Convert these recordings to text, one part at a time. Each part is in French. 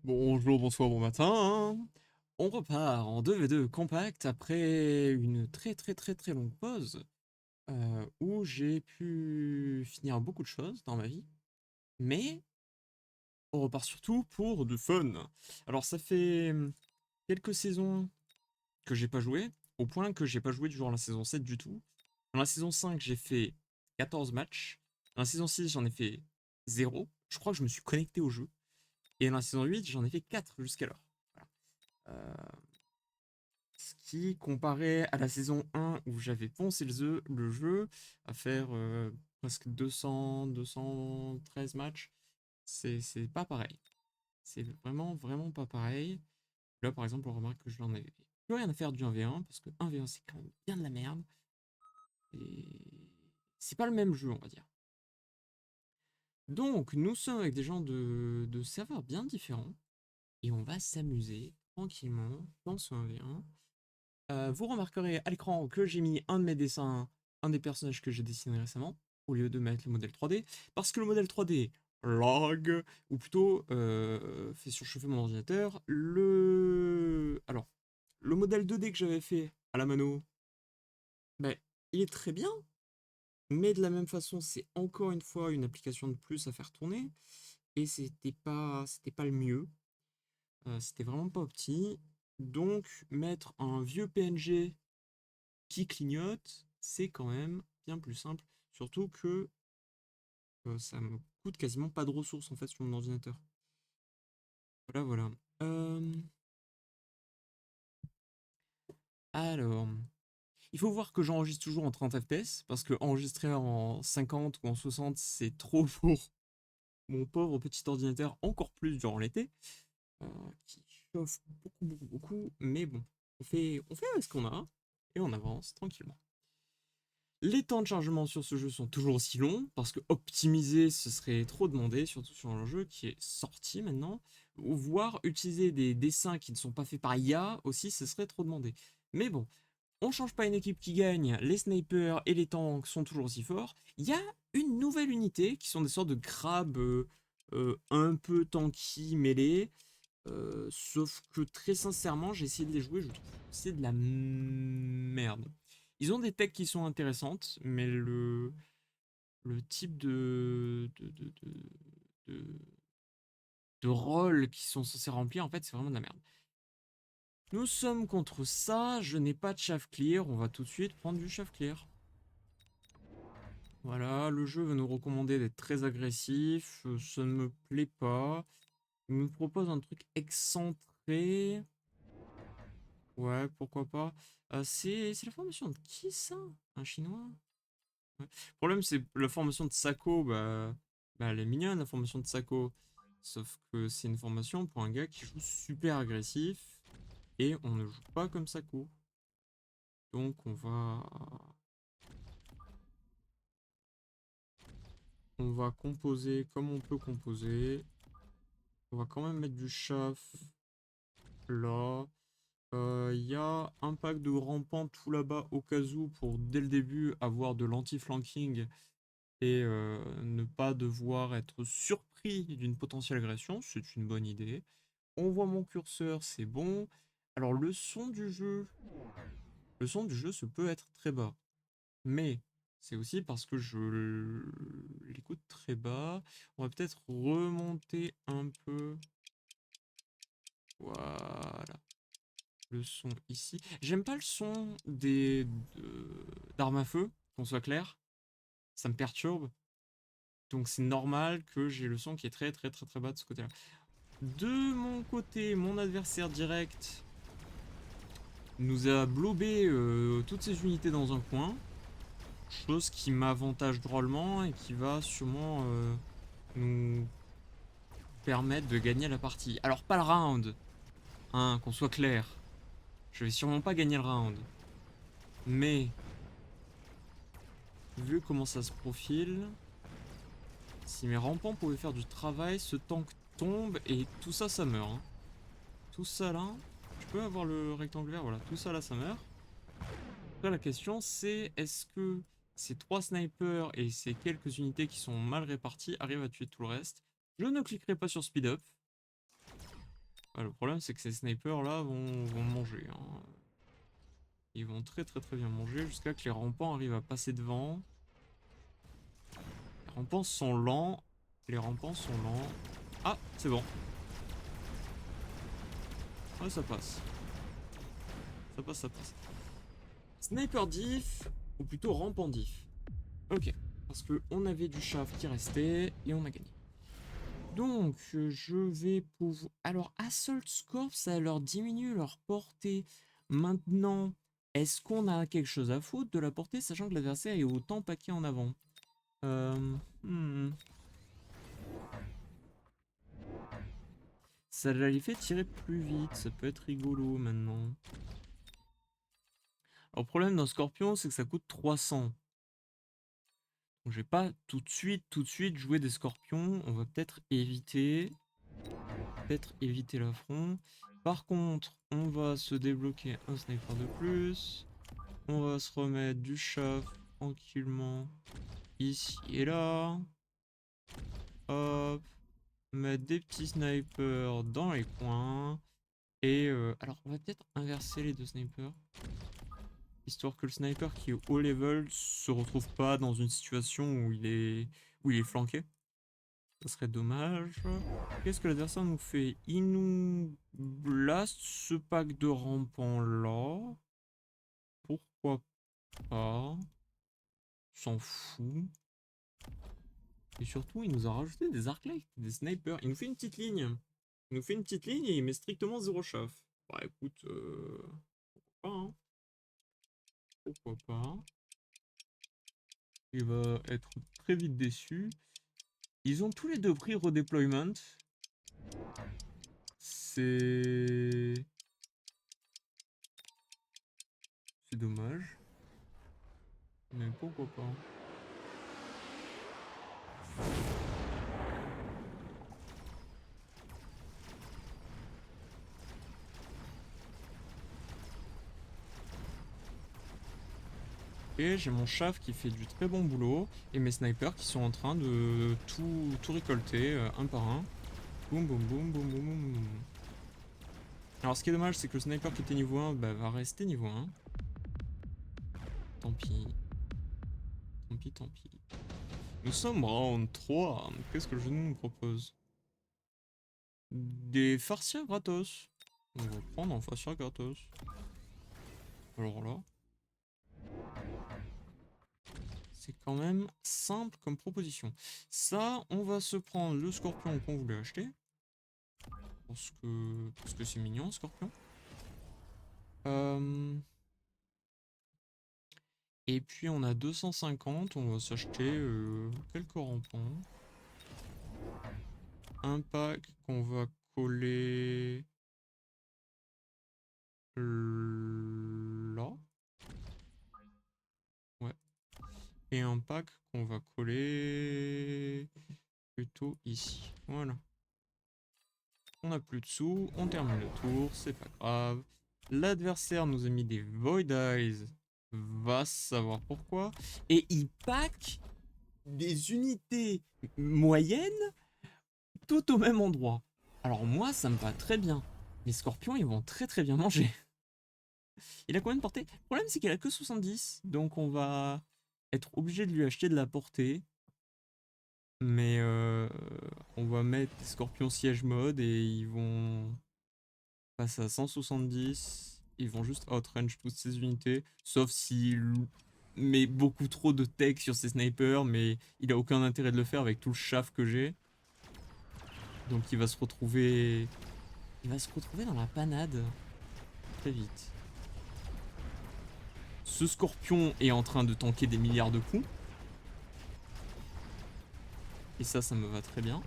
Bonjour, bonsoir, bon matin. On repart en 2v2 compact après une très longue pause où j'ai pu finir beaucoup de choses dans ma vie, mais on repart surtout pour du fun. Alors ça fait quelques saisons que j'ai pas joué, au point que j'ai pas joué durant la saison 7 du tout. Dans la saison 5, j'ai fait 14 matchs. Dans la saison 6, j'en ai fait 0. Je crois que je me suis connecté au jeu. Et dans la saison 8, j'en ai fait 4 jusqu'alors. Voilà. Euh, Ce qui, comparé à la saison 1 où j'avais poncé le jeu à faire presque 213 matchs, c'est pas pareil. C'est vraiment pas pareil. Là, par exemple, on remarque que je n'en avais plus rien à faire du 1v1 parce que 1v1 c'est quand même bien de la merde. Et c'est pas le même jeu, on va dire. Donc, nous sommes avec des gens de serveurs bien différents et on va s'amuser tranquillement dans ce 1v1. Vous remarquerez à l'écran que j'ai mis un de mes dessins, un des personnages que j'ai dessiné récemment, au lieu de mettre le modèle 3D, parce que le modèle 3D lag, ou plutôt fait surchauffer mon ordinateur. Alors, le modèle 2D que j'avais fait à la mano, ben, il est très bien, mais de la même façon, c'est encore une fois une application de plus à faire tourner, et c'était pas le mieux. C'était vraiment pas opti. Donc, mettre un vieux PNG qui clignote, c'est quand même bien plus simple. Surtout que ça me coûte quasiment pas de ressources en fait sur mon ordinateur. Voilà. Euh, alors, il faut voir que j'enregistre toujours en 30 FPS parce que enregistrer en 50 ou en 60, c'est trop pour mon pauvre petit ordinateur, encore plus durant l'été, euh, qui chauffe beaucoup. Mais bon, on fait avec ce qu'on a et on avance tranquillement. Les temps de chargement sur ce jeu sont toujours aussi longs, parce que optimiser ce serait trop demandé, surtout sur un jeu qui est sorti maintenant, ou voire utiliser des dessins qui ne sont pas faits par IA aussi, ce serait trop demandé. Mais bon, on change pas une équipe qui gagne, les snipers et les tanks sont toujours aussi forts. Il y a une nouvelle unité qui sont des sortes de crabes un peu tanky mêlés, sauf que très sincèrement, j'ai essayé de les jouer, je trouve que c'est de la merde. Ils ont des techs qui sont intéressantes, mais le type de, de rôle qui sont censés remplir, en fait, c'est vraiment de la merde. Nous sommes contre ça, je n'ai pas de chaff clear, on va tout de suite prendre du chaff clear. Voilà, le jeu veut nous recommander d'être très agressif, ça ne me plaît pas. Il me propose un truc excentré. Ouais, pourquoi pas. C'est la formation de qui ça? Un chinois? Ouais. Le problème, c'est la formation de Sako, bah, elle est mignonne, la formation de Sako. Sauf que c'est une formation pour un gars qui joue super agressif et on ne joue pas comme Sako. Donc on va composer comme on peut composer. On va quand même mettre du chaff là. Il y a un pack de rampant tout là-bas au cas où pour dès le début avoir de l'anti-flanking et ne pas devoir être surpris d'une potentielle agression, c'est une bonne idée. On voit mon curseur, c'est bon. Alors le son du jeu se peut être très bas, mais c'est aussi parce que je l'écoute très bas. On va peut-être remonter un peu. Voilà, le son ici. J'aime pas le son d'armes à feu, qu'on soit clair. Ça me perturbe. Donc c'est normal que j'ai le son qui est très bas de ce côté-là. De mon côté, mon adversaire direct nous a blobé toutes ses unités dans un coin. Chose qui m'avantage drôlement et qui va sûrement nous permettre de gagner la partie. Alors pas le round, hein, qu'on soit clair. Je vais sûrement pas gagner le round. Mais, vu comment ça se profile, si mes rampants pouvaient faire du travail, ce tank tombe et tout ça, ça meurt. Hein. Tout ça là, je peux avoir le rectangulaire, voilà, tout ça là, ça meurt. Après, la question c'est est-ce que ces 3 snipers et ces quelques unités qui sont mal réparties arrivent à tuer tout le reste? Je ne cliquerai pas sur speed up. Le problème, c'est que ces snipers là vont manger. Hein. Ils vont très bien manger jusqu'à que les rampants arrivent à passer devant. Les rampants sont lents. Les rampants sont lents. Ah, c'est bon. Ouais, ça passe. Ça passe, ça passe. Sniper diff, ou plutôt rampant diff. Ok, parce qu'on avait du chaff qui restait et on a gagné. Donc, je vais pouvoir... Alors, Assault Scorp, ça leur diminue leur portée. Maintenant, est-ce qu'on a quelque chose à foutre de la portée, sachant que l'adversaire est autant paqué en avant? Hmm. Ça les fait tirer plus vite, ça peut être rigolo maintenant. Alors, le problème d'un Scorpion, c'est que ça coûte 300. Donc, je vais pas tout de suite jouer des Scorpions. On va peut-être éviter l'affront. Par contre, on va se débloquer un sniper de plus. On va se remettre du chaff tranquillement ici et là. Hop. Mettre des petits snipers dans les coins. Et alors, on va peut-être inverser les deux snipers. Histoire que le sniper qui est haut level se retrouve pas dans une situation où il est flanqué. Ça serait dommage. Qu'est-ce que l'adversaire nous fait? Il nous blast ce pack de rampants là. Pourquoi pas? S'en fout. Et surtout, il nous a rajouté des arclights, des snipers. Il nous fait une petite ligne. Il nous fait une petite ligne et il met strictement 0 chaff. Bah écoute, pourquoi pas, hein. Pourquoi pas. Il va être très vite déçu. Ils ont tous les deux pris redeployment. C'est dommage. Mais pourquoi pas. Et j'ai mon chaff qui fait du très bon boulot. Et mes snipers qui sont en train de tout récolter un par un. Boum boum boum boum boum boum boum. Alors ce qui est dommage, c'est que le sniper qui était niveau 1 va rester niveau 1. Tant pis. Tant pis, tant pis. Nous sommes round 3. Qu'est-ce que le jeu nous propose? Des farcières gratos. On va prendre un farcière gratos. Alors là. C'est quand même simple comme proposition. Ça, on va se prendre le scorpion qu'on voulait acheter. Parce que c'est mignon, scorpion. Et puis on a 250, on va s'acheter quelques rampants. Un pack qu'on va coller là. Ouais. Et un pack qu'on va coller plutôt ici. Voilà. On n'a plus de sous, on termine le tour, c'est pas grave. L'adversaire nous a mis des Void Eyes, va savoir pourquoi. Et il pack des unités moyennes tout au même endroit. Alors moi, ça me va très bien. Les scorpions, ils vont très bien manger. Il a combien de portée? Le problème, c'est qu'il a que 70. Donc on va être obligé de lui acheter de la portée. Mais on va mettre des scorpions siège mode et ils vont passer à 170. Ils vont juste outrange toutes ces unités. Sauf s'il met beaucoup trop de tech sur ses snipers. Mais il a aucun intérêt de le faire avec tout le chaff que j'ai. Donc il va se retrouver... Il va se retrouver dans la panade. Très vite. Ce scorpion est en train de tanker des milliards de coups. Et ça me va très bien.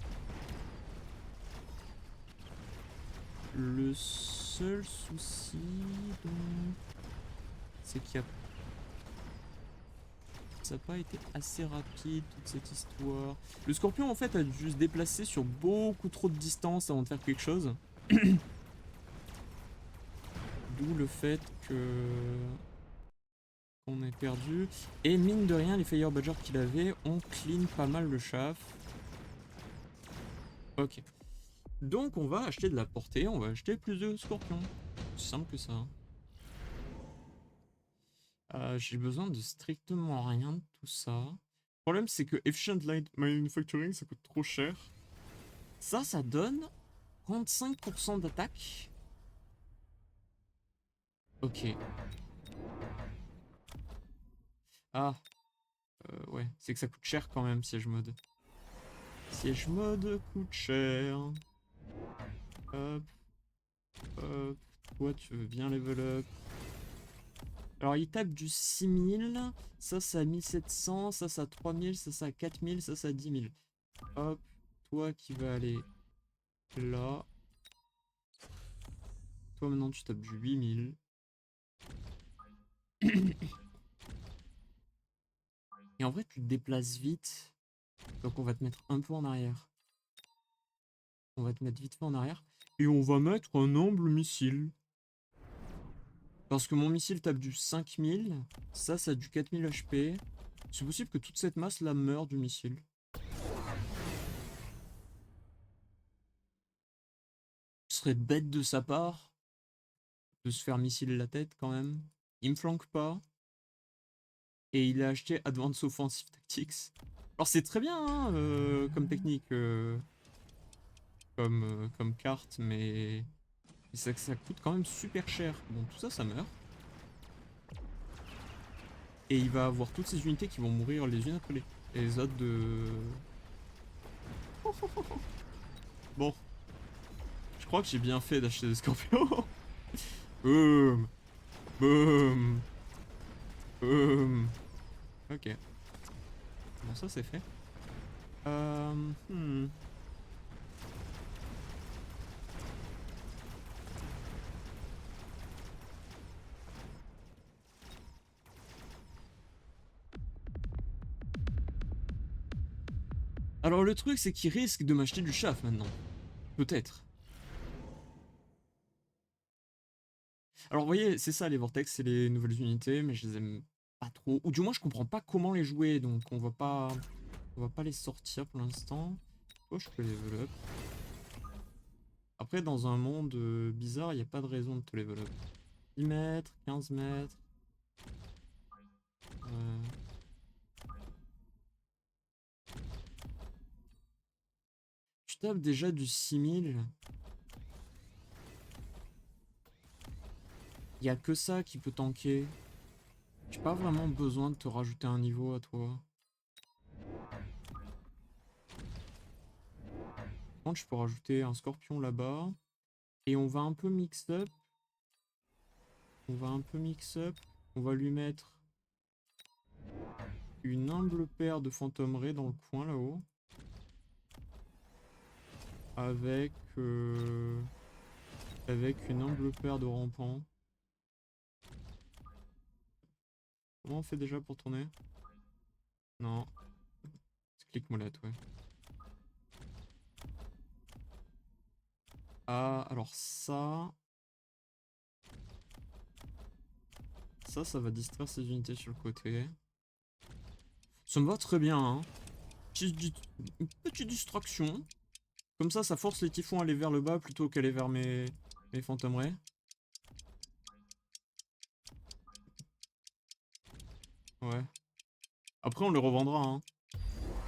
Le seul souci, c'est qu'il y a... Ça n'a pas été assez rapide, toute cette histoire. Le scorpion, en fait, a dû se déplacer sur beaucoup trop de distance avant de faire quelque chose. D'où le fait qu'on ait perdu. Et mine de rien, les Fire Badgers qu'il avait ont clean pas mal le chaff. Ok. Donc on va acheter de la portée, on va acheter plus de scorpions. C'est simple que ça. J'ai besoin de strictement rien de tout ça. Le problème c'est que Efficient Light Manufacturing ça coûte trop cher. Ça donne 35% d'attaque. Ok. Ah, ouais, c'est que ça coûte cher quand même, siège mode. Siège mode coûte cher. Hop, hop. Toi, tu veux bien level up. Alors, il tape du 6000. Ça a 1700. Ça a 3000. Ça a 4000. Ça a 10 000. Hop, toi qui vas aller là. Toi, maintenant, tu tapes du 8000. Et en vrai, tu te déplaces vite. Donc, on va te mettre un peu en arrière. On va te mettre vite fait en arrière. Et on va mettre un humble missile. Parce que mon missile tape du 5000. Ça a du 4000 HP. C'est possible que toute cette masse là meure du missile. Ce serait bête de sa part de se faire missile la tête quand même. Il me flanque pas. Et il a acheté Advanced Offensive Tactics. Alors c'est très bien hein, comme technique, comme carte, mais ça coûte quand même super cher. Bon, tout ça, ça meurt. Et il va avoir toutes ces unités qui vont mourir les unes après les autres de... Bon, je crois que j'ai bien fait d'acheter des scorpions. Boum, boum, boum. Ok. Bon, ça c'est fait. Hmm. Alors le truc c'est qu'il risque de m'acheter du chaff maintenant. Peut-être. Alors vous voyez, c'est ça les vortex, c'est les nouvelles unités, mais je les aime pas trop. Ou du moins je comprends pas comment les jouer, donc on va pas les sortir pour l'instant. Oh, je peux level up. Après dans un monde bizarre, il n'y a pas de raison de te level up. 10 mètres, 15 mètres. Euh... Tu tapes déjà du 6000. Il y a que ça qui peut tanker. J'ai pas vraiment besoin de te rajouter un niveau à toi. Par contre, je peux rajouter un scorpion là-bas. Et on va un peu mix up. On va un peu mix up. On va lui mettre une humble paire de fantômeries dans le coin là-haut. Avec, avec une humble paire de rampants. Comment on fait déjà pour tourner? Non. Clic molette, ouais. Ah, alors ça... Ça va distraire ces unités sur le côté. Ça me va très bien, hein. Une petite distraction. Comme ça force les typhons à aller vers le bas plutôt qu'aller vers mes fantômeries. Ouais. Après, on les revendra, hein.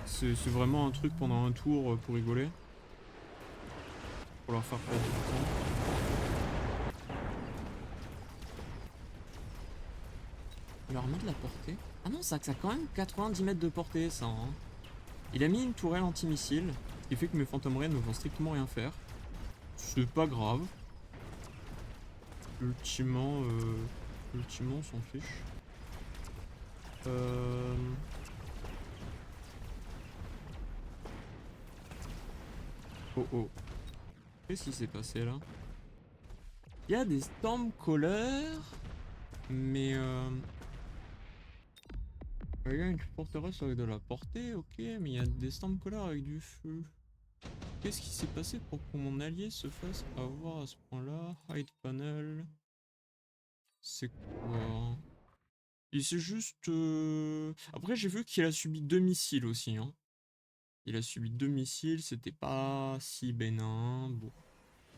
C'est vraiment un truc pendant un tour pour rigoler. Pour leur faire perdre du temps. On leur met de la portée. Ah non, ça a quand même 90 mètres de portée, ça. Hein. Il a mis une tourelle anti-missile, ce qui fait que mes fantômeries ne vont strictement rien faire. C'est pas grave. Ultimement, on s'en fiche. Oh oh. Qu'est-ce qui s'est passé là? Il y a des Stormcallers, mais il y a une forteresse avec de la portée, ok, mais il y a des Stormcallers avec du feu. Qu'est-ce qui s'est passé pour que mon allié se fasse avoir à ce point-là? Hide panel. C'est quoi? Il s'est juste... Après j'ai vu qu'il a subi 2 missiles aussi. Hein. Il a subi 2 missiles, c'était pas si bénin. Bon,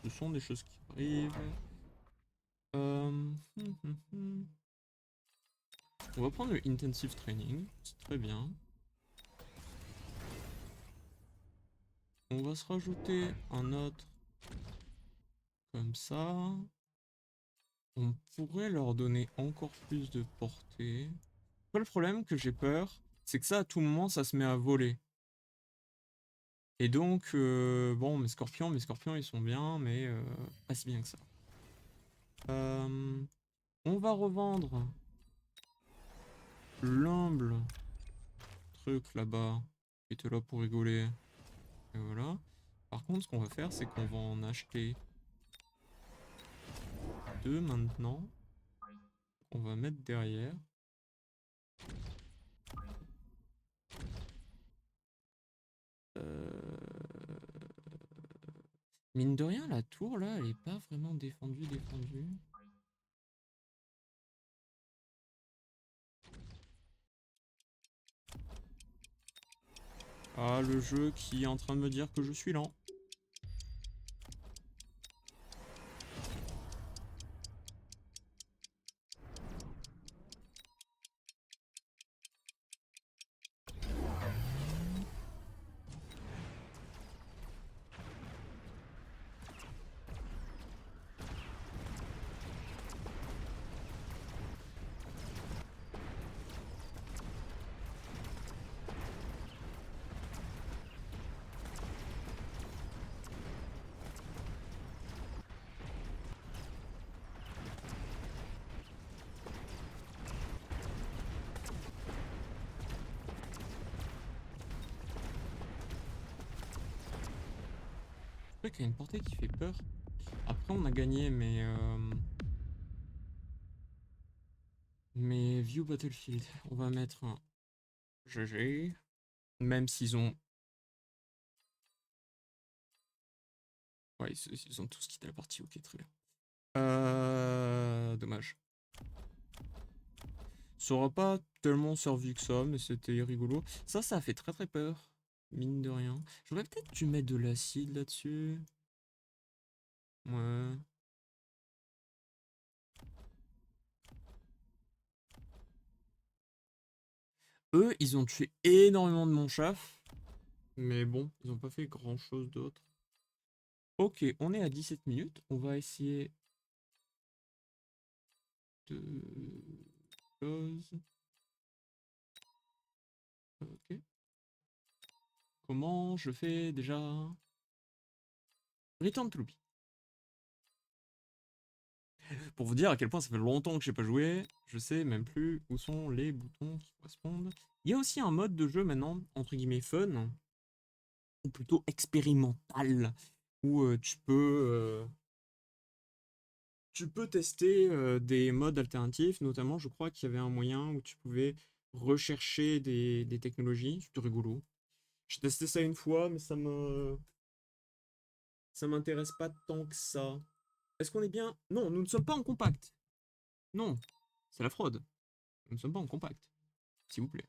ce sont des choses qui arrivent. On va prendre le Intensive Training, c'est très bien. On va se rajouter un autre comme ça. On pourrait leur donner encore plus de portée. Le problème que j'ai peur, c'est que ça, à tout moment, ça se met à voler. Et donc, bon, mes scorpions, ils sont bien, mais pas si bien que ça. On va revendre l'humble truc là-bas, qui était là pour rigoler. Et voilà. Par contre, ce qu'on va faire, c'est qu'on va en acheter 2 maintenant. On va mettre derrière. Mine de rien, la tour là, elle est pas vraiment défendue. Ah, le jeu qui est en train de me dire que je suis lent. C'est vrai qu'il y a une portée qui fait peur. Après, on a gagné, mais View Battlefield. On va mettre un GG. Même s'ils ont. Ouais, ils ont tous quitté la partie. Ok, très bien. Dommage. Ça aura pas tellement servi que ça, mais c'était rigolo. Ça a fait très très peur. Mine de rien. J'aurais peut-être dû mettre de l'acide là-dessus. Ouais. Eux, ils ont tué énormément de mon chaf. Mais bon, ils ont pas fait grand chose d'autre. Ok, on est à 17 minutes. On va essayer de close. Ok. Comment je fais déjà? Return to lobby. Pour vous dire à quel point ça fait longtemps que j'ai pas joué, je sais même plus où sont les boutons qui correspondent. Il y a aussi un mode de jeu maintenant, entre guillemets fun, ou plutôt expérimental, où tu peux tester des modes alternatifs, notamment je crois qu'il y avait un moyen où tu pouvais rechercher des technologies, c'était rigolo. J'ai testé ça une fois, mais ça m'intéresse pas tant que ça. Est-ce qu'on est bien? Non, nous ne sommes pas en compact. Non, c'est la fraude. Nous ne sommes pas en compact, s'il vous plaît.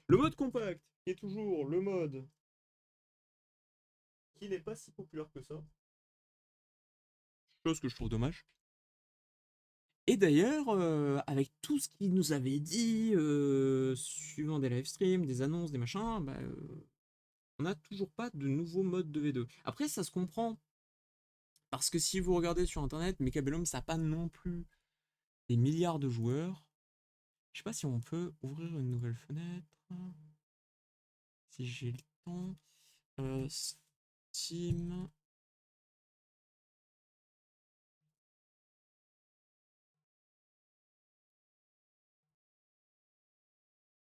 Le mode compact, qui est toujours le mode qui n'est pas si populaire que ça. Chose que je trouve dommage. Et d'ailleurs, avec tout ce qu'il nous avait dit, suivant des live streams, des annonces, des machins, bah, on n'a toujours pas de nouveau mode de V2. Après, ça se comprend. Parce que si vous regardez sur internet, Mechabellum, ça n'a pas non plus des milliards de joueurs. Je sais pas si on peut ouvrir une nouvelle fenêtre. Si j'ai le temps. Steam.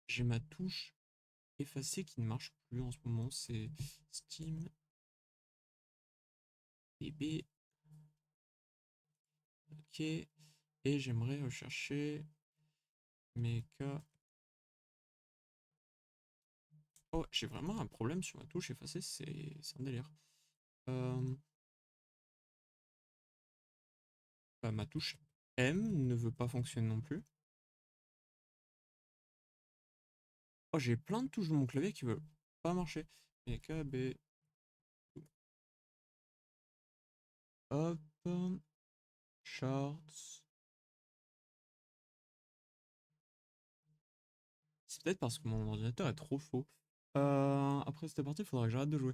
J'ai ma touche effacée qui ne marche plus en ce moment. C'est Steam. BB. Ok. Et j'aimerais rechercher Mecha. Oh, j'ai vraiment un problème sur ma touche effacée, c'est un délire. Bah, ma touche M ne veut pas fonctionner non plus. Oh, j'ai plein de touches de mon clavier qui veulent Pas marché. MKB. Hop. Charts. C'est peut-être parce que mon ordinateur est trop chaud. Après c'était parti, il faudrait que j'arrête de jouer.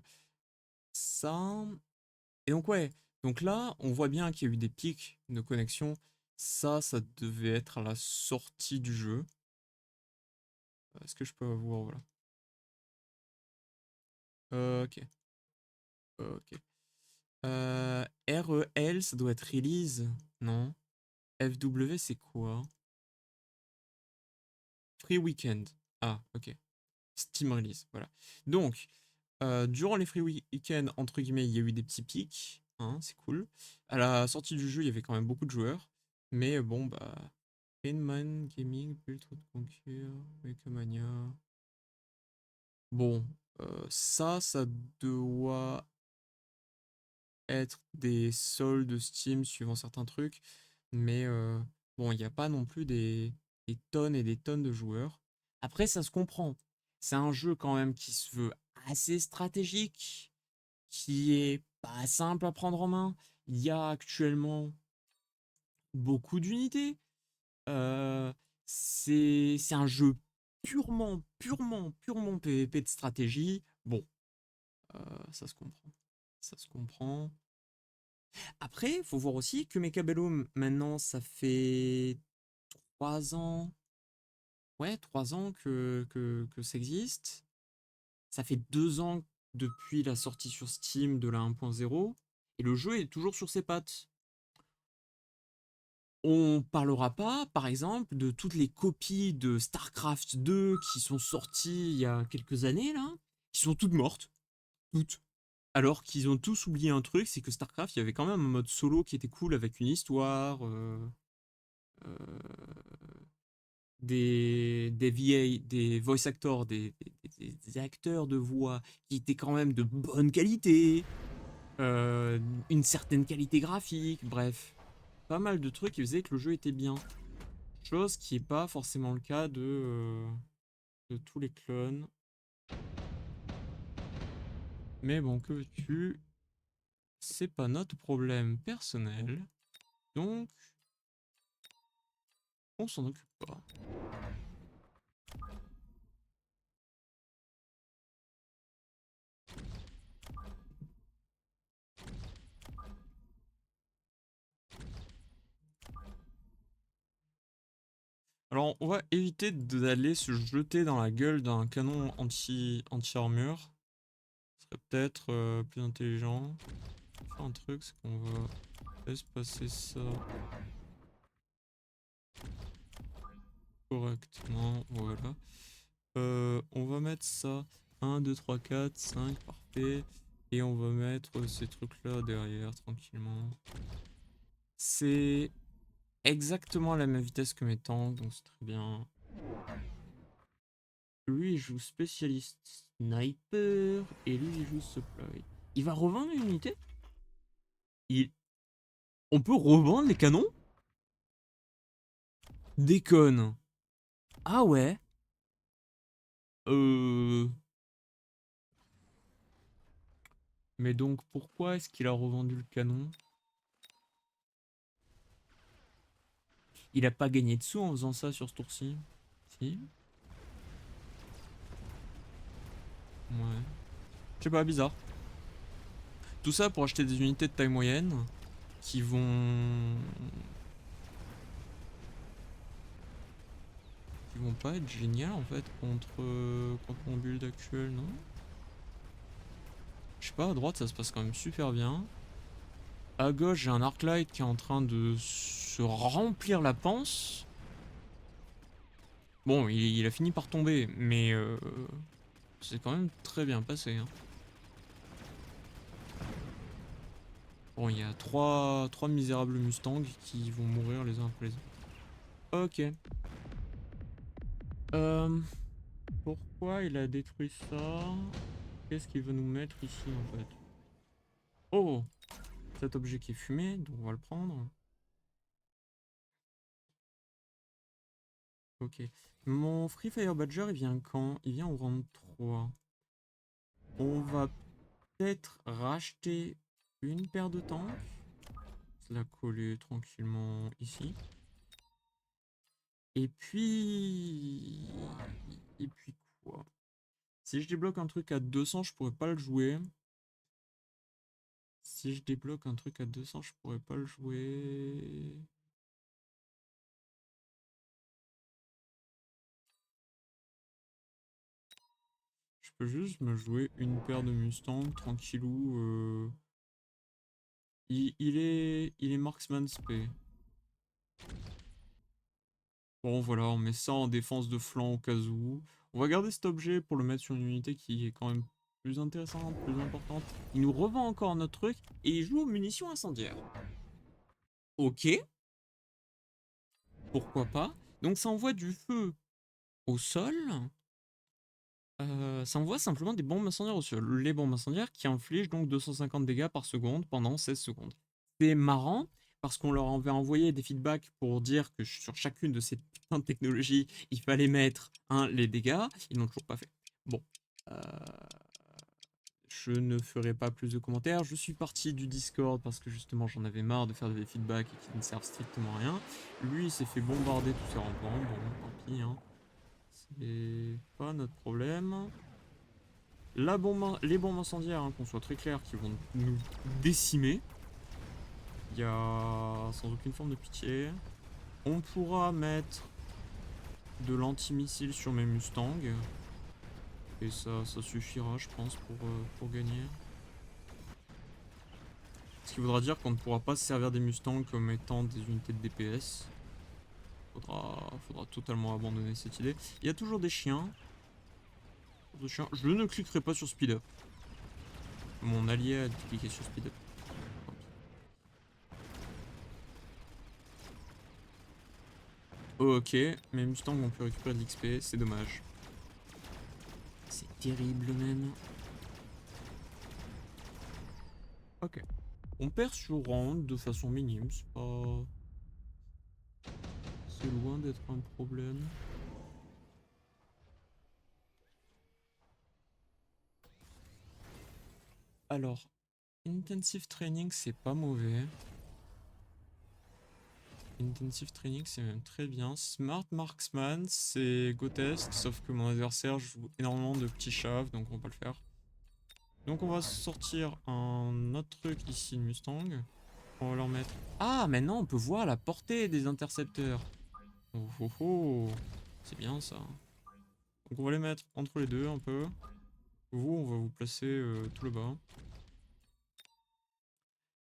Ça. Et donc ouais. Donc là, on voit bien qu'il y a eu des pics de connexion. Ça devait être à la sortie du jeu. Est-ce que je peux avoir, voilà. Ok. Ok. REL, ça doit être release, non? FW, c'est quoi? Free Weekend. Ah, ok. Steam Release, voilà. Donc, durant les Free Weekend, entre guillemets, il y a eu des petits pics, hein, c'est cool. À la sortie du jeu, il y avait quand même beaucoup de joueurs. Mais bon, bah... Rainman Gaming, Ultra Conquer, Wekemania... Bon, ça doit être des soldes Steam suivant certains trucs. Mais bon, il n'y a pas non plus des tonnes et des tonnes de joueurs. Après, ça se comprend. C'est un jeu quand même qui se veut assez stratégique, qui est pas simple à prendre en main. Il y a actuellement beaucoup d'unités. Euh, c'est un jeu purement PvP de stratégie. Bon, ça se comprend. Ça se comprend. Après, faut voir aussi que Mechabellum, maintenant, ça fait 3 ans. Ouais, 3 ans que ça existe. Ça fait 2 ans depuis la sortie sur Steam de la 1.0. Et le jeu est toujours sur ses pattes. On parlera pas, par exemple, de toutes les copies de StarCraft 2 qui sont sorties il y a quelques années, là, qui sont toutes mortes. Toutes. Alors qu'ils ont tous oublié un truc, c'est que StarCraft, il y avait quand même un mode solo qui était cool avec une histoire, euh, des VA, des voice actors, des acteurs de voix qui étaient quand même de bonne qualité, euh, une certaine qualité graphique, bref. Pas mal de trucs qui faisaient que le jeu était bien. Chose qui n'est pas forcément le cas de tous les clones. Mais bon, que veux-tu? C'est pas notre problème personnel. Donc, on s'en occupe pas. Alors, on va éviter d'aller se jeter dans la gueule d'un canon anti-armure. Ce serait peut-être plus intelligent. On va faire un truc, c'est qu'on va espacer ça correctement. Voilà. On va mettre ça 1, 2, 3, 4, 5, parfait. Et on va mettre ces trucs-là derrière tranquillement. C'est exactement à la même vitesse que mes tanks, donc c'est très bien. Lui, il joue spécialiste sniper et lui, il joue supply. Il va revendre une unité? il... On peut revendre les canons? Déconne. Ah ouais. Euh... Mais donc, pourquoi est-ce qu'il a revendu le canon? Il a pas gagné de sous en faisant ça sur ce tour-ci? Si? Ouais. Je sais pas, bizarre. Tout ça pour acheter des unités de taille moyenne qui vont... qui vont pas être géniales en fait contre mon build actuel, non? Je sais pas, à droite ça se passe quand même super bien. À gauche, j'ai un Arclight qui est en train de se remplir la panse. Bon, il a fini par tomber, mais c'est quand même très bien passé. Hein. Bon, il y a trois misérables Mustangs qui vont mourir les uns après les autres. Ok. Euh, Pourquoi il a détruit ça? Qu'est-ce qu'il veut nous mettre ici en fait? Oh! Cet objet qui est fumé, donc on va le prendre. Ok. Mon Free Fire Badger, il vient quand? Il vient au round 3. On va peut-être racheter une paire de tanks. La coller tranquillement ici. Et puis... Et puis quoi? Si je débloque un truc à 200, je pourrais pas le jouer. Si je débloque un truc à 200, je pourrais pas le jouer. Je peux juste me jouer une paire de Mustang tranquillou. Il est marksman spé. Bon voilà, on met ça en défense de flanc au cas où. On va garder cet objet pour le mettre sur une unité qui est quand même plus intéressante, plus importante. Il nous revend encore notre truc et il joue aux munitions incendiaires. Ok, pourquoi pas. Donc ça envoie du feu au sol. Ça envoie simplement des bombes incendiaires au sol. Les bombes incendiaires qui infligent donc 250 dégâts par seconde pendant 16 secondes. C'est marrant parce qu'on leur avait envoyé des feedbacks pour dire que sur chacune de ces putains de technologies, il fallait mettre les dégâts. Ils n'ont toujours pas fait. Bon. Euh, je ne ferai pas plus de commentaires. Je suis parti du Discord parce que justement j'en avais marre de faire des feedbacks et qui ne servent strictement à rien. Lui il s'est fait bombarder tous ses remparts. Bon, tant pis. C'est pas notre problème. Les bombes incendiaires, qu'on soit très clair, qui vont nous décimer. Il y a sans aucune forme de pitié. On pourra mettre de l'antimissile sur mes Mustangs. Et ça suffira, je pense, pour gagner. Ce qui voudra dire qu'on ne pourra pas se servir des Mustangs comme étant des unités de DPS. Faudra totalement abandonner cette idée. Il y a toujours des chiens. Je ne cliquerai pas sur Speed Up. Mon allié a cliqué sur Speed Up. Ok, mes Mustangs vont plus récupérer de l'XP, c'est dommage. C'est terrible même. Ok. On perd sur round de façon minime, c'est pas... C'est loin d'être un problème. Alors, Intensive Training, c'est pas mauvais. Intensive Training, c'est même très bien. Smart Marksman, c'est go test, sauf que mon adversaire joue énormément de petits chaves, donc on va pas le faire. Donc on va sortir un autre truc ici, une Mustang. On va leur mettre... Ah, maintenant on peut voir la portée des intercepteurs. Oh oh oh, c'est bien ça. Donc on va les mettre entre les deux un peu. Vous, on va vous placer tout là-bas.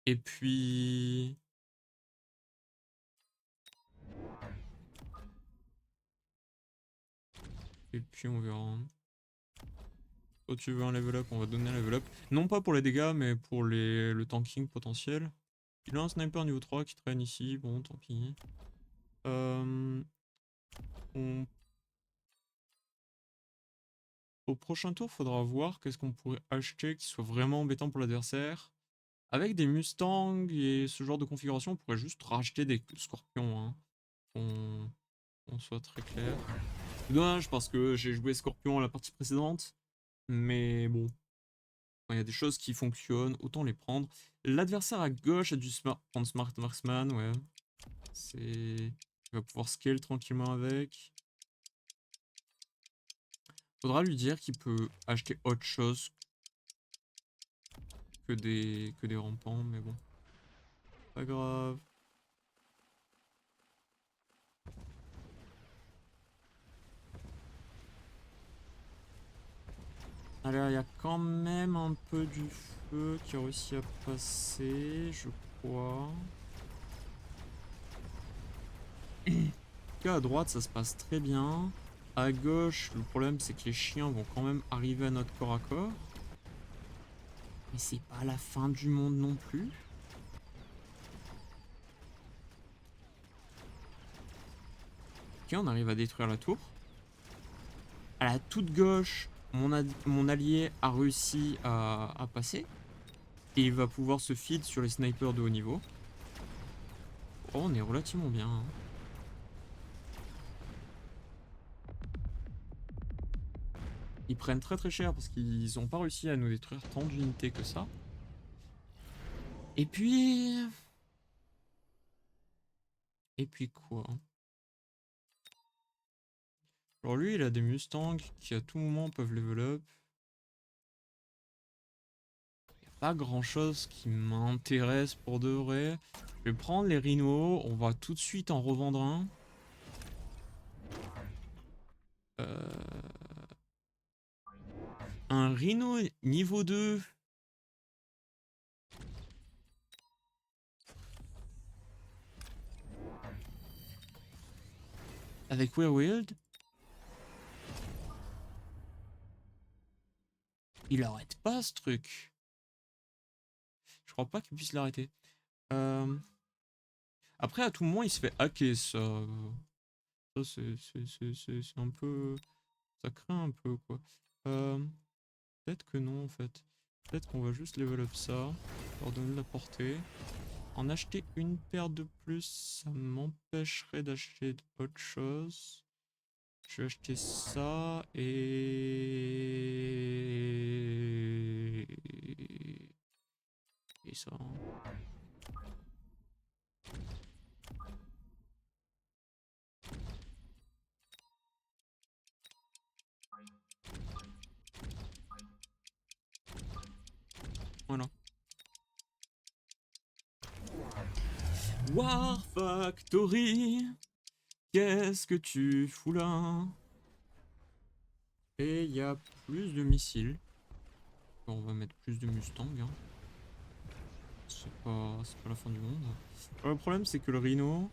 Et puis... Et puis on verra. Toi tu veux un level up, on va donner un level up. Non pas pour les dégâts, mais pour le tanking potentiel. Il a un sniper niveau 3 qui traîne ici, bon tant pis. Au prochain tour, faudra voir qu'est-ce qu'on pourrait acheter qui soit vraiment embêtant pour l'adversaire. Avec des Mustangs et ce genre de configuration, on pourrait juste racheter des Scorpions. On soit très clair. C'est dommage parce que j'ai joué Scorpion à la partie précédente. Mais bon, quand il y a des choses qui fonctionnent, autant les prendre. L'adversaire à gauche a dû prendre Smart Marksman, ouais. Il va pouvoir scale tranquillement avec. Faudra lui dire qu'il peut acheter autre chose que des rampants, mais bon. Pas grave. Alors, il y a quand même un peu du feu qui a réussi à passer, je crois. En tout cas, à droite, ça se passe très bien. À gauche, le problème, c'est que les chiens vont quand même arriver à notre corps à corps. Mais c'est pas la fin du monde non plus. Ok, on arrive à détruire la tour. À la toute gauche, mon allié a réussi à passer. Et il va pouvoir se feed sur les snipers de haut niveau. Oh, on est relativement bien. ils prennent très très cher parce qu'ils ont pas réussi à nous détruire tant d'unités que ça. Et puis... quoi? Alors lui, il a des Mustangs qui à tout moment peuvent level up. Il n'y a pas grand chose qui m'intéresse pour de vrai. Je vais prendre les rhinos, on va tout de suite en revendre un. Un rhino niveau 2. Avec Werewild. Il arrête pas ce truc. Je crois pas qu'il puisse l'arrêter. Après, à tout moment, il se fait hacker, ça. Ça, c'est un peu... Ça craint un peu, quoi. Peut-être que non, en fait. Peut-être qu'on va juste level up ça. Leur donner de la portée. En acheter une paire de plus, ça m'empêcherait d'acheter autre chose. Je vais acheter ça et ça. Voilà. War Factory, qu'est-ce que tu fous là? Et il y a plus de missiles. Bon, on va mettre plus de Mustang. Hein. C'est pas la fin du monde. Alors, le problème, c'est que le Rhino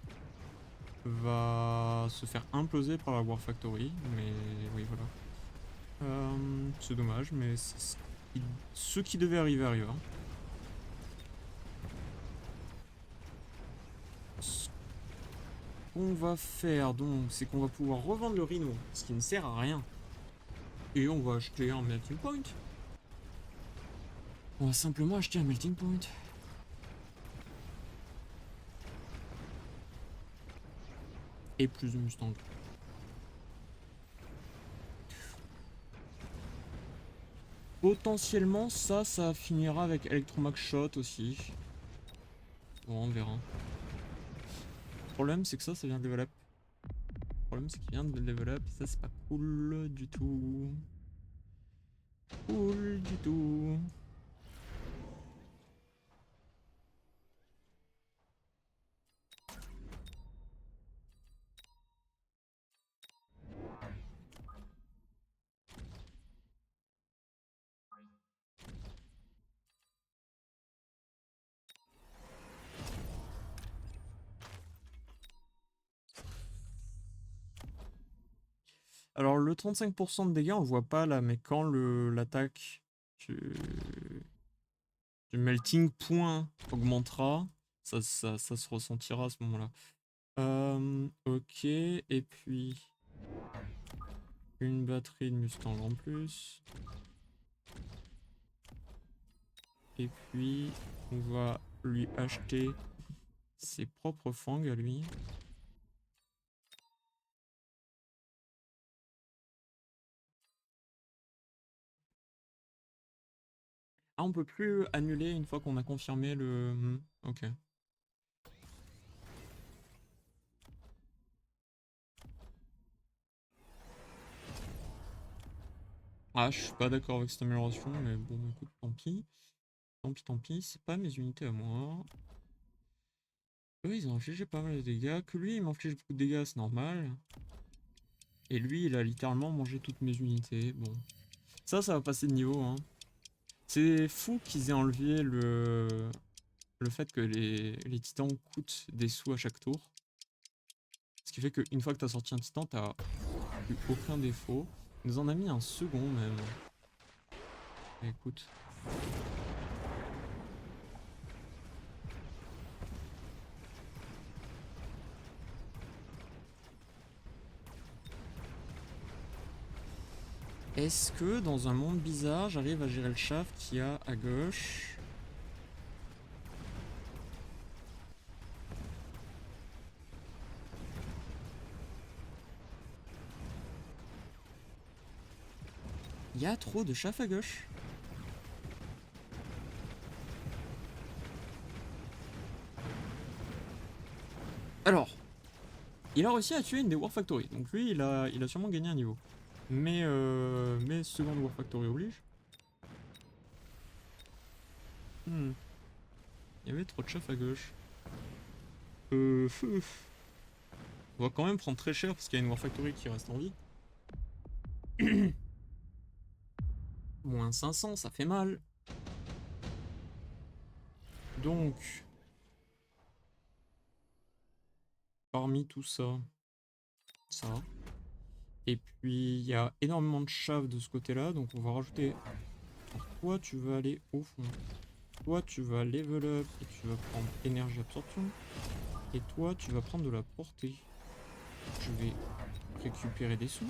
va se faire imploser par la War Factory. Mais oui, voilà. C'est dommage, mais ce qui devait arriver arriva. Ce qu'on va faire donc, c'est qu'on va pouvoir revendre le Rhino, ce qui ne sert à rien. Et on va acheter un melting point. On va simplement acheter un melting point. Et plus de Mustang. Potentiellement, ça finira avec Electromax Shot aussi. Bon, on verra. Le problème, c'est que ça vient de level up. Le problème, c'est qu'il vient de level up. Ça, c'est pas cool du tout. Cool du tout. Alors, le 35% de dégâts, on le voit pas là, mais quand l'attaque du melting point augmentera, ça se ressentira à ce moment-là. Ok, et puis une batterie de Mustang en plus. Et puis on va lui acheter ses propres fangs à lui. Ah, on peut plus annuler une fois qu'on a confirmé le... Ok. Ah, je suis pas d'accord avec cette amélioration, mais bon, écoute, tant pis. Tant pis, c'est pas mes unités à moi. Eux, ils ont infligé pas mal de dégâts. Que lui, il m'inflige beaucoup de dégâts, c'est normal. Et lui, il a littéralement mangé toutes mes unités. Bon. Ça va passer de niveau, hein. C'est fou qu'ils aient enlevé le fait que les titans coûtent des sous à chaque tour. Ce qui fait qu'une fois que t'as sorti un titan, t'as eu aucun défaut. Il nous en a mis un second même. Mais écoute. Est-ce que dans un monde bizarre, j'arrive à gérer le shaft qu'il y a à gauche? Il y a trop de chaff à gauche. Alors, il a réussi à tuer une des War Factory. Donc lui, il a sûrement gagné un niveau. Mais seconde War Factory oblige. Il y avait trop de chaff à gauche. On va quand même prendre très cher parce qu'il y a une War Factory qui reste en vie. Moins 500, ça fait mal. Donc, parmi tout ça, ça. Et puis, il y a énormément de chaff de ce côté-là, donc on va rajouter... Alors, toi, tu vas aller au fond. Toi, tu vas level up et tu vas prendre énergie absorption. Et toi, tu vas prendre de la portée. Je vais récupérer des sous.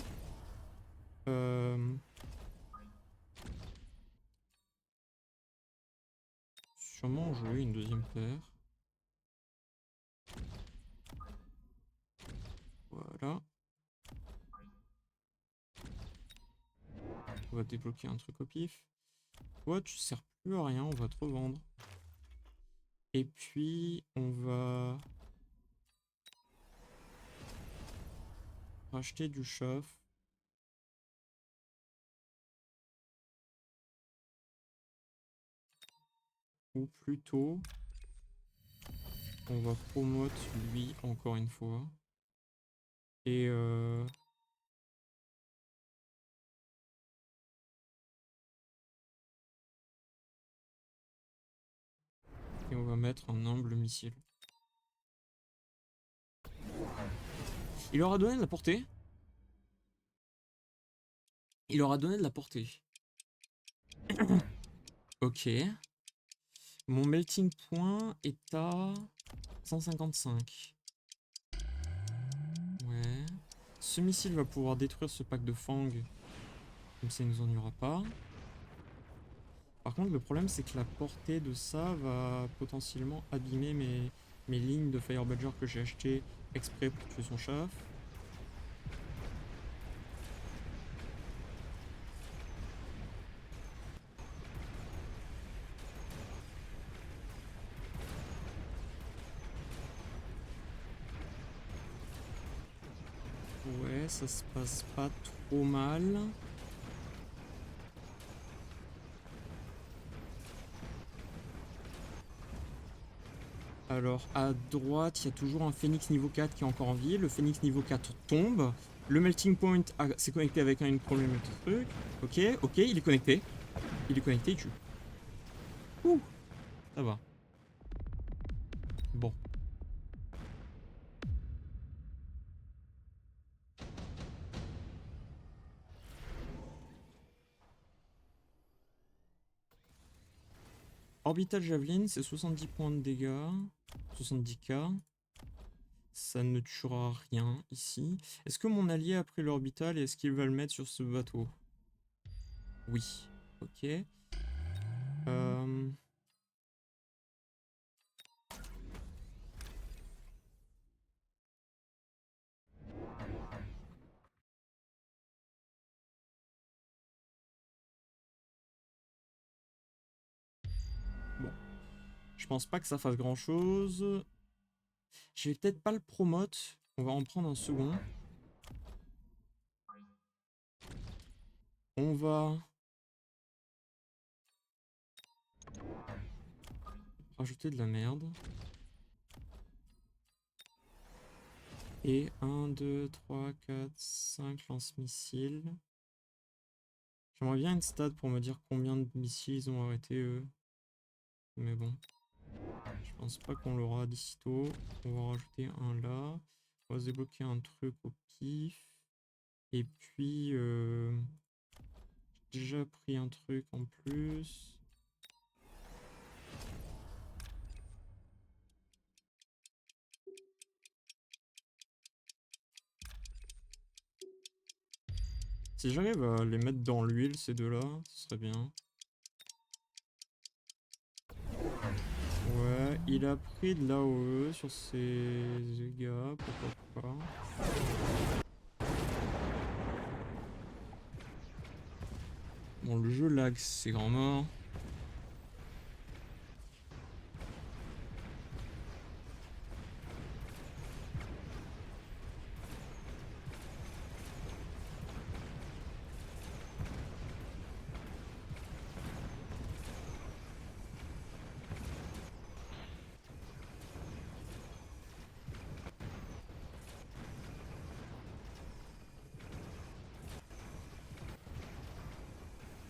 Sûrement jouer une deuxième paire. Voilà. On va débloquer un truc au pif. Toi, tu sers plus à rien, on va te revendre. Et puis, on va racheter du chaff. Ou plutôt, on va promote lui encore une fois. Et on va mettre un humble missile. Il leur a donné de la portée. Il leur a donné de la portée. Ok. Mon melting point est à 155. Ouais. Ce missile va pouvoir détruire ce pack de Fang. Comme ça, il nous en y aura pas. Par contre, le problème, c'est que la portée de ça va potentiellement abîmer mes lignes de Fire Badger que j'ai acheté exprès pour tuer son chaff. Ouais, ça se passe pas trop mal. Alors, à droite, il y a toujours un Phoenix niveau 4 qui est encore en vie. Le Phoenix niveau 4 tombe. Le Melting Point s'est connecté avec une problématique truc. Ok, il est connecté. Il est connecté, il tue. Ouh, ça va. Bon. Orbital Javelin, c'est 70 points de dégâts. 70k. Ça ne tuera rien ici. Est-ce que mon allié a pris l'orbital et est-ce qu'il va le mettre sur ce bateau? Oui. Ok. Bon. Je pense pas que ça fasse grand chose. Je vais peut-être pas le promote. On va en prendre un second. On va rajouter de la merde. Et 1, 2, 3, 4, 5 lance-missiles. J'aimerais bien une stat pour me dire combien de missiles ils ont arrêté eux. Mais bon. Je pense pas qu'on l'aura d'ici tôt. On va rajouter un là. On va se débloquer un truc au pif. Et puis j'ai déjà pris un truc en plus. Si j'arrive à les mettre dans l'huile, ces deux-là, ce serait bien. Ouais, il a pris de l'AOE sur ses gars, pourquoi pas. Bon, le jeu lag, c'est grand mort.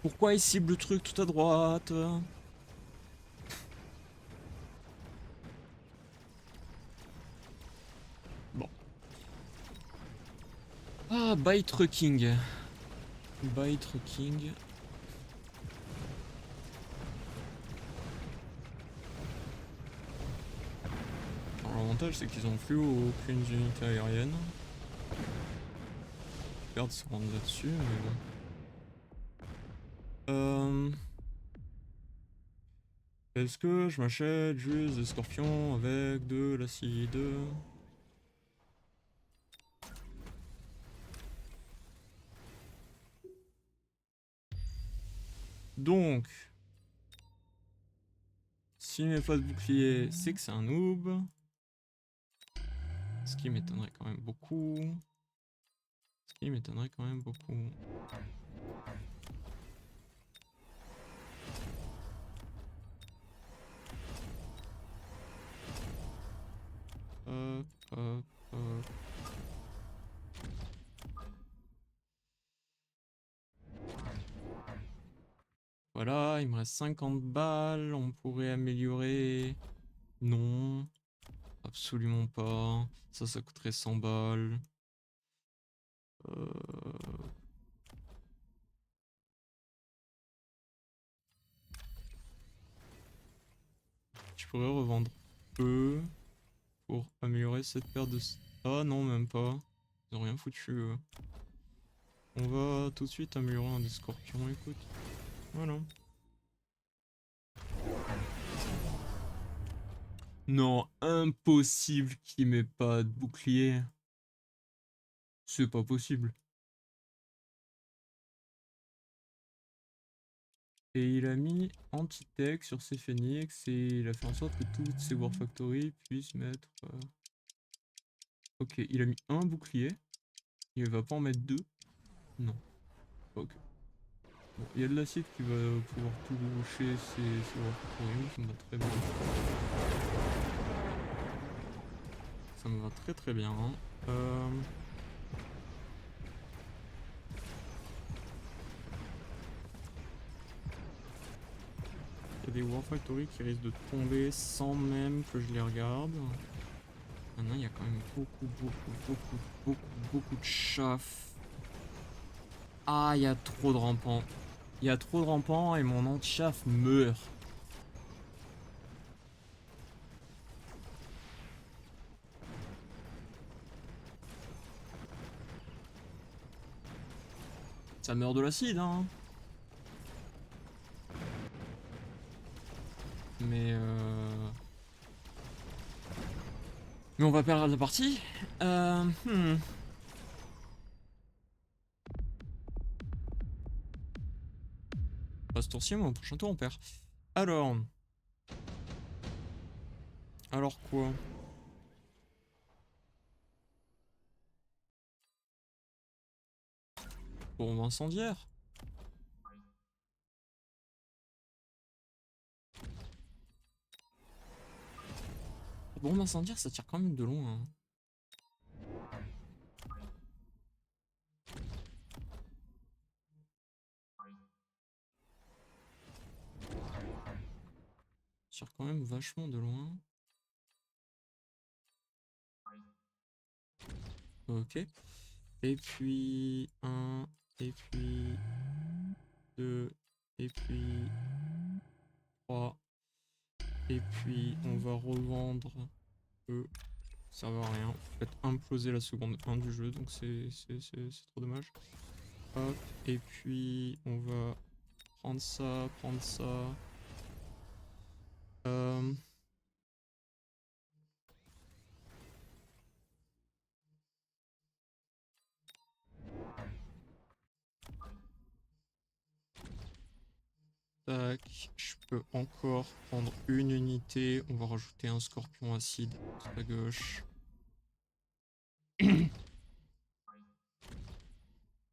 Pourquoi il cible le truc tout à droite? Bon. Ah, by trucking. By trucking. L'avantage c'est qu'ils ont plus aucune unité aérienne. Perdre se rendre là-dessus, mais bon. Est-ce que je m'achète juste des scorpions avec de l'acide? Donc, s'il met pas de bouclier, c'est que c'est un noob. Ce qui m'étonnerait quand même beaucoup. Hop, hop, hop. Voilà, il me reste 50 balles. On pourrait améliorer. Non, absolument pas. Ça coûterait 100 balles. Je pourrais revendre eux pour améliorer cette paire de... Ah non, même pas. Ils ont rien foutu. On va tout de suite améliorer un des scorpions, écoute. Voilà. Non, impossible qu'il m'ait pas de bouclier. C'est pas possible. Et il a mis anti-tech sur ses phoenix et il a fait en sorte que toutes ses War Factory puissent mettre... Ok, il a mis un bouclier. Il va pas en mettre deux. Non. Ok. Bon, il y a de l'acide qui va pouvoir tout boucher ses War Factory, ça me va très bien. Ça me va très très bien. Il y a des War Factory qui risquent de tomber sans même que je les regarde. Maintenant, il y a quand même beaucoup de chaff. Ah, il y a trop de rampants. Il y a trop de rampants et mon anti-chaff meurt. Ça meurt de l'acide, hein. Mais on va perdre la partie. Pas ce tour-ci, mais au prochain tour on perd. Alors. Alors quoi? Bombe incendiaire. Bombe incendiaire, ça tire quand même de loin. Hein. Ça tire quand même vachement de loin. Ok. Et puis 1, et puis 2, et puis 3. Et puis on va revendre eux. Ça va à rien. Faites imploser la seconde 1 du jeu, donc c'est trop dommage. Hop, et puis on va prendre ça, prendre ça. Tac, je peux encore prendre une unité. On va rajouter un scorpion acide à gauche. Et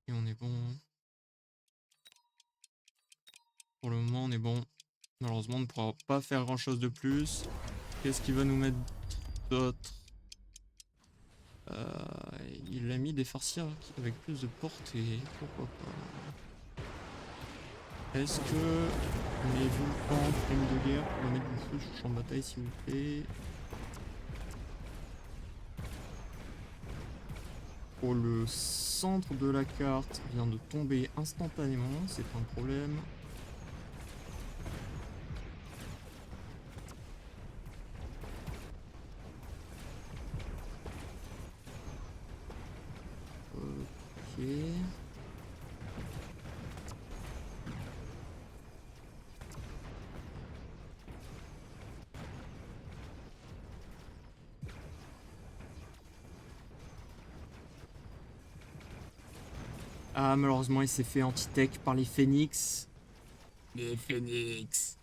on est bon. Pour le moment, on est bon. Malheureusement, on ne pourra pas faire grand chose de plus. Qu'est-ce qu'il va nous mettre d'autre? Il a mis des farcières avec plus de portée. Pourquoi pas? Est-ce que mes volcans, primes de guerre, pour mettre du feu sur le champ de bataille, s'il vous plaît? Oh, le centre de la carte vient de tomber instantanément, c'est un problème. Ok. Ah, malheureusement, il s'est fait anti-tech par les phénix. Les phénix.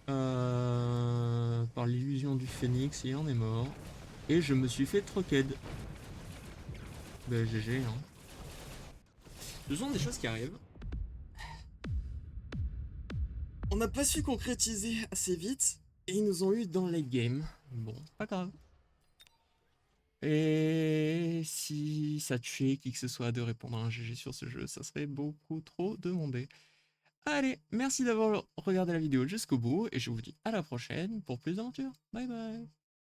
Par l'illusion du phénix, il en est mort. Et je me suis fait troqued. Bah, GG, hein. Ce sont des choses qui arrivent. On n'a pas su concrétiser assez vite. Et ils nous ont eu dans le late game. Bon, pas grave. Et si ça tuait qui que ce soit de répondre à un GG sur ce jeu, ça serait beaucoup trop demandé. Allez, merci d'avoir regardé la vidéo jusqu'au bout et je vous dis à la prochaine pour plus d'aventures. Bye bye.